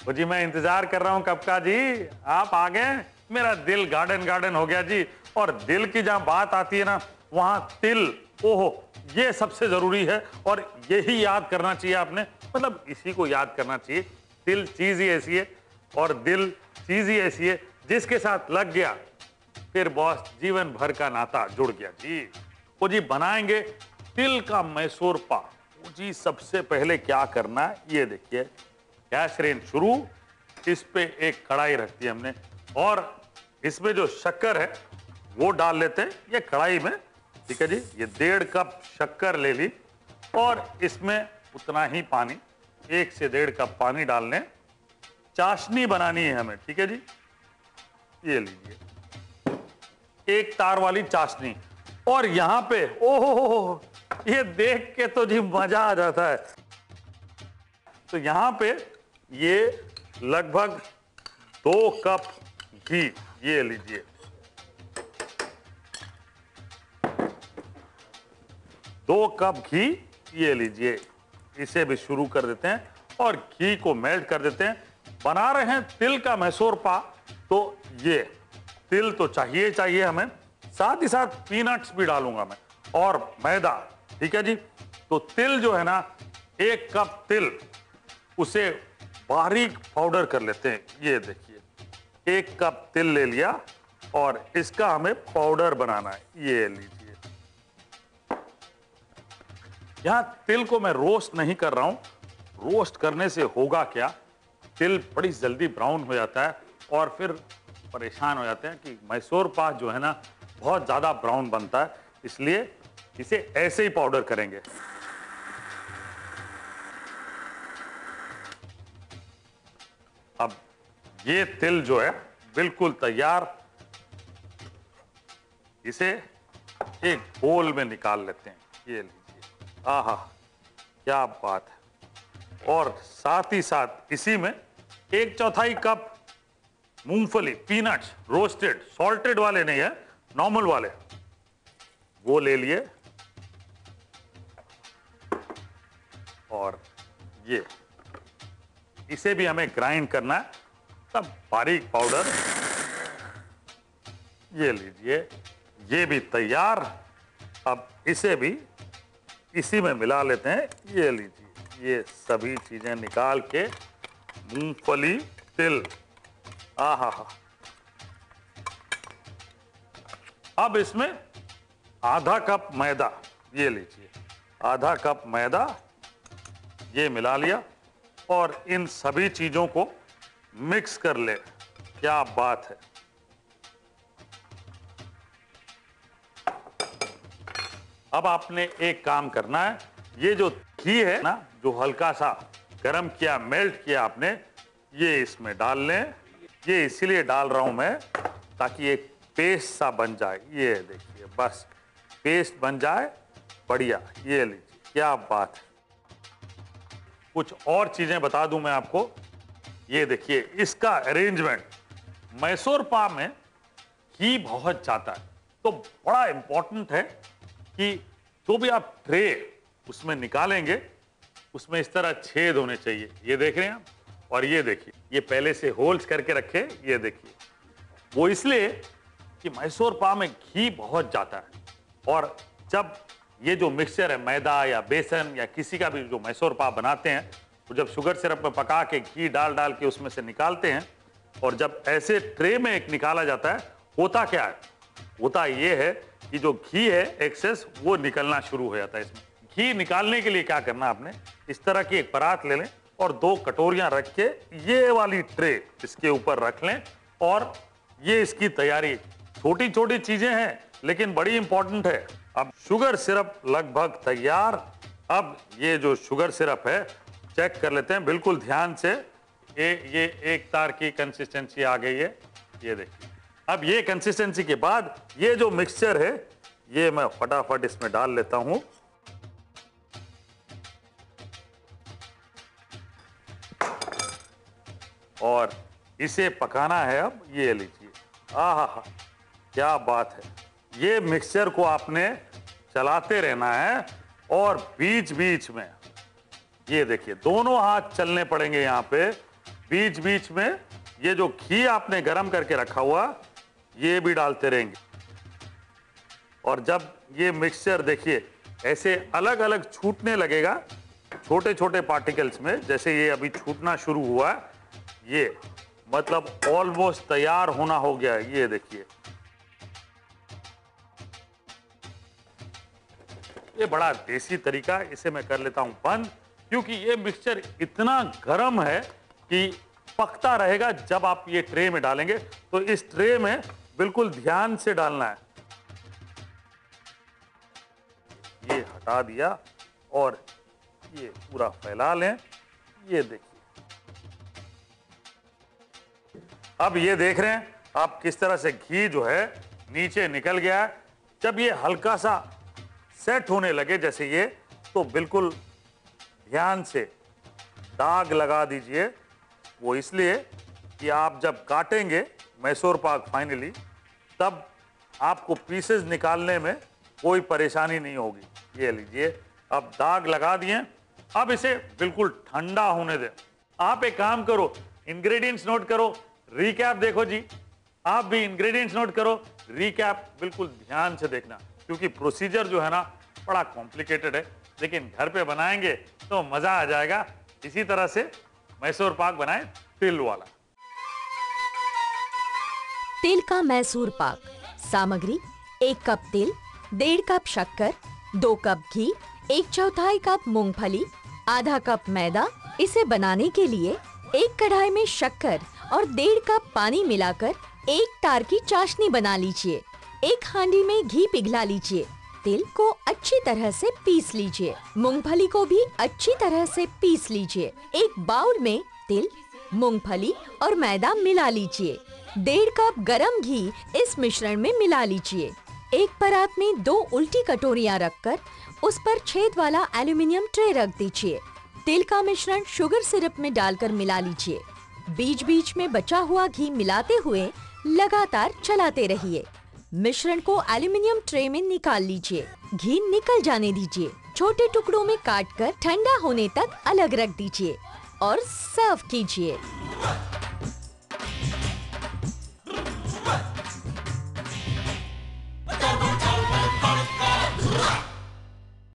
वो जी मैं इंतजार कर रहा हूँ कब का जी, आप आ गए। मेरा दिल गार्डन गार्डन हो गया जी। और दिल की जहां बात आती है ना, वहां तिल, ओहो, ये सबसे जरूरी है और यही याद करना चाहिए आपने, मतलब इसी को याद करना चाहिए। तिल चीज ही ऐसी है और दिल चीज ही ऐसी है, जिसके साथ लग गया फिर बॉस जीवन भर का नाता जुड़ गया जी। वो जी बनाएंगे तिल का मैसूर पाक। वो जी सबसे पहले क्या करना है ये देखिए, गैस रेंज शुरू, इस पे एक कढ़ाई रख दी हमने और इसमें जो शक्कर है वो डाल लेते हैं ये कढ़ाई में। ठीक है जी, ये 1.5 कप शक्कर ले ली और इसमें उतना ही पानी, 1 से 1.5 कप पानी डाल लें। चाशनी बनानी है हमें, ठीक है जी। ये लीजिए, एक तार वाली चाशनी। और यहां पे ओहो, ये देख के तो जी मजा आ जाता है। तो यहां पे ये लगभग 2 कप घी, ये लीजिए। दो कप घी ये लीजिए, इसे भी शुरू कर देते हैं और घी को मेल्ट कर देते हैं। बना रहे हैं तिल का मैसूर पाक, तो ये तिल तो चाहिए चाहिए हमें, साथ ही साथ पीनट्स भी डालूंगा मैं और मैदा। ठीक है जी, तो तिल जो है ना, 1 कप तिल, उसे बारीक पाउडर कर लेते हैं। ये देखिए, 1 कप तिल ले लिया और इसका हमें पाउडर बनाना है। ये लीजिए, यहां तिल को मैं रोस्ट नहीं कर रहा हूं। रोस्ट करने से होगा क्या, तिल बड़ी जल्दी ब्राउन हो जाता है और फिर परेशान हो जाते हैं कि मैसूर पाक जो है ना बहुत ज्यादा ब्राउन बनता है, इसलिए इसे ऐसे ही पाउडर करेंगे। अब ये तिल जो है बिल्कुल तैयार, इसे एक बोल में निकाल लेते हैं। ये लीजिए, आहा क्या बात है। और साथ ही साथ इसी में 1/4 कप मूंगफली, पीनट्स, रोस्टेड, सॉल्टेड वाले नहीं है, नॉर्मल वाले, वो ले लिए। और ये इसे भी हमें ग्राइंड करना है, तब बारीक पाउडर। ये लीजिए, ये भी तैयार। अब इसे भी इसी में मिला लेते हैं। ये लीजिए, ये सभी चीजें निकाल के, मूंगफली, तिल, आहा हा। अब इसमें आधा कप मैदा, ये लीजिए, आधा कप मैदा ये मिला लिया और इन सभी चीजों को मिक्स कर ले। क्या बात है। अब आपने एक काम करना है, ये जो घी है ना, जो हल्का सा गरम किया, मेल्ट किया आपने, ये इसमें डाल लें। ये इसीलिए डाल रहा हूं मैं ताकि एक पेस्ट सा बन जाए। ये देखिए, बस पेस्ट बन जाए, बढ़िया। ये लीजिए, क्या बात है। कुछ और चीजें बता दूं मैं आपको। ये देखिए, इसका अरेंजमेंट, मैसूर पाक में घी बहुत जाता है, तो बड़ा इंपॉर्टेंट है कि जो भी आप ट्रे उसमें निकालेंगे, उसमें इस तरह छेद होने चाहिए। ये देख रहे हैं आप, और ये देखिए, ये पहले से होल्स करके रखे। ये देखिए, वो इसलिए कि मैसूर पाक में घी बहुत जाता है और जब ये जो मिक्सचर है, मैदा या बेसन या किसी का भी जो मैसूर पाक बनाते हैं, तो जब शुगर सिरप में पका के घी डाल डाल के उसमें से निकालते हैं, और जब ऐसे ट्रे में एक निकाला जाता है, होता क्या है, होता ये है कि जो घी है एक्सेस, वो निकलना शुरू हो जाता है। इसमें घी निकालने के लिए क्या करना, आपने इस तरह की एक परात ले लें और 2 कटोरियां रख के ये वाली ट्रे इसके ऊपर रख लें और ये इसकी तैयारी। छोटी छोटी चीजें हैं लेकिन बड़ी इंपॉर्टेंट है। अब शुगर सिरप लगभग तैयार। अब ये जो शुगर सिरप है चेक कर लेते हैं बिल्कुल ध्यान से। ये एक तार की कंसिस्टेंसी आ गई है। ये देखिए, अब ये कंसिस्टेंसी के बाद ये जो मिक्सचर है ये मैं फटाफट इसमें डाल लेता हूं। और इसे पकाना है। अब ये लीजिए, आहा हा, क्या बात है। ये मिक्सचर को आपने चलाते रहना है और बीच बीच में ये देखिए, दोनों हाथ चलने पड़ेंगे यहाँ पे बीच बीच में ये जो घी आपने गरम करके रखा हुआ ये भी डालते रहेंगे। और जब ये मिक्सचर देखिए ऐसे अलग अलग छूटने लगेगा छोटे छोटे पार्टिकल्स में, जैसे ये अभी छूटना शुरू हुआ है, ये मतलब ऑलमोस्ट तैयार होना हो गया है। ये देखिए ये बड़ा देसी तरीका, इसे मैं कर लेता हूं बंद, क्योंकि ये मिक्सचर इतना गर्म है कि पकता रहेगा। जब आप ये ट्रे में डालेंगे तो इस ट्रे में बिल्कुल ध्यान से डालना है। ये हटा दिया और ये पूरा फैला लें। ये देखिए अब ये देख रहे हैं आप किस तरह से घी जो है नीचे निकल गया है। जब ये हल्का सा सेट होने लगे जैसे ये, तो बिल्कुल ध्यान से दाग लगा दीजिए। वो इसलिए कि आप जब काटेंगे मैसूर पाक फाइनली, तब आपको पीसेस निकालने में कोई परेशानी नहीं होगी। ये लीजिए अब दाग लगा दिए। अब इसे बिल्कुल ठंडा होने दें। आप एक काम करो, इंग्रेडिएंट्स नोट करो, रिकैप देखो जी। आप भी इंग्रेडिएंट्स नोट करो, रिकैप बिल्कुल ध्यान से देखना, क्योंकि प्रोसीजर जो है ना बड़ा कॉम्प्लिकेटेड है, लेकिन घर पे बनाएंगे तो मजा आ जाएगा। इसी तरह से मैसूर पाक बनाएं तिल वाला। तिल का मैसूर पाक। सामग्री: 1 कप तिल, 1.5 कप शक्कर, 2 कप घी, 1/4 कप मूंगफली, आधा कप मैदा। इसे बनाने के लिए एक कढ़ाई में शक्कर और 1.5 कप पानी मिलाकर एक तार की चाशनी बना लीजिए। एक हांडी में घी पिघला लीजिए। तिल को अच्छी तरह से पीस लीजिए। मूंगफली को भी अच्छी तरह से पीस लीजिए। एक बाउल में तिल, मूंगफली और मैदा मिला लीजिए। 1.5 कप गरम घी इस मिश्रण में मिला लीजिए। एक परात में 2 उल्टी कटोरियां रखकर उस पर छेद वाला एल्युमिनियम ट्रे रख दीजिए। तिल का मिश्रण शुगर सिरप में डालकर मिला लीजिए। बीच बीच में बचा हुआ घी मिलाते हुए लगातार चलाते रहिए। मिश्रण को एल्युमिनियम ट्रे में निकाल लीजिए। घी निकल जाने दीजिए। छोटे टुकड़ों में काटकर ठंडा होने तक अलग रख दीजिए और सर्व कीजिए।